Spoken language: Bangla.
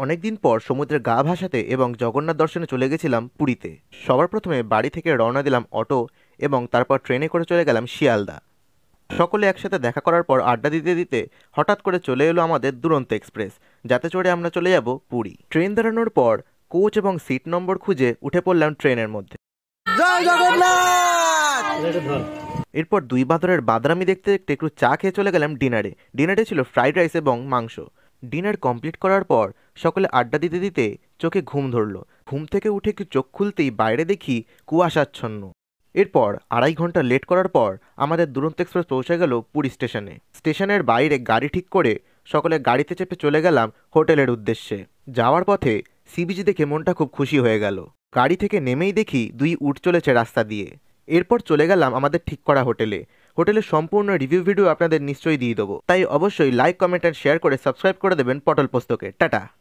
অনেকদিন পর সমুদ্রের গা ভাসাতে এবং জগন্নাথ দর্শনে চলে গেছিলাম পুরীতে। সবার প্রথমে বাড়ি থেকে রওনা দিলাম অটো এবং তারপর ট্রেনে করে চলে গেলাম শিয়ালদা। সকলে একসাথে দেখা করার পর আড্ডা দিতে দিতে হঠাৎ করে চলে এলো আমাদের দুরন্ত এক্সপ্রেস, যাতে চড়ে আমরা চলে যাব পুরী। ট্রেন দাঁড়ানোর পর কোচ এবং সিট নম্বর খুঁজে উঠে পড়লাম ট্রেনের মধ্যে। জয় জগন্নাথ। এরপর দুই বাঁদরের বাদরামি দেখতে দেখতে একটু চা খেয়ে চলে গেলাম ডিনারে। ডিনারে ছিল ফ্রাইড রাইস এবং মাংস। ডিনার কমপ্লিট করার পর সকলে আড্ডা দিতে দিতে চোখে ঘুম ধরলো। ঘুম থেকে উঠে একটু চোখ খুলতেই বাইরে দেখি কুয়াশাচ্ছন্ন। এরপর 2.5 ঘন্টা লেট করার পর আমাদের দুরন্ত এক্সপ্রেস পৌঁছে গেল পুরী স্টেশনে। স্টেশনের বাইরে গাড়ি ঠিক করে সকলে গাড়িতে চেপে চলে গেলাম হোটেলের উদ্দেশ্যে। যাওয়ার পথে সি বিচ দেখে মনটা খুব খুশি হয়ে গেল। গাড়ি থেকে নেমেই দেখি 2 উট চলেছে রাস্তা দিয়ে। এরপর চলে গেলাম আমাদের ঠিক করা হোটেলে। হোটেলের সম্পূর্ণ রিভিউ ভিডিও আপনাদের নিশ্চয়ই দিয়ে দেবো, তাই অবশ্যই লাইক, কমেন্ট অ্যান্ড শেয়ার করে সাবস্ক্রাইব করে দেবেন পটল পোস্তকে। টাটা।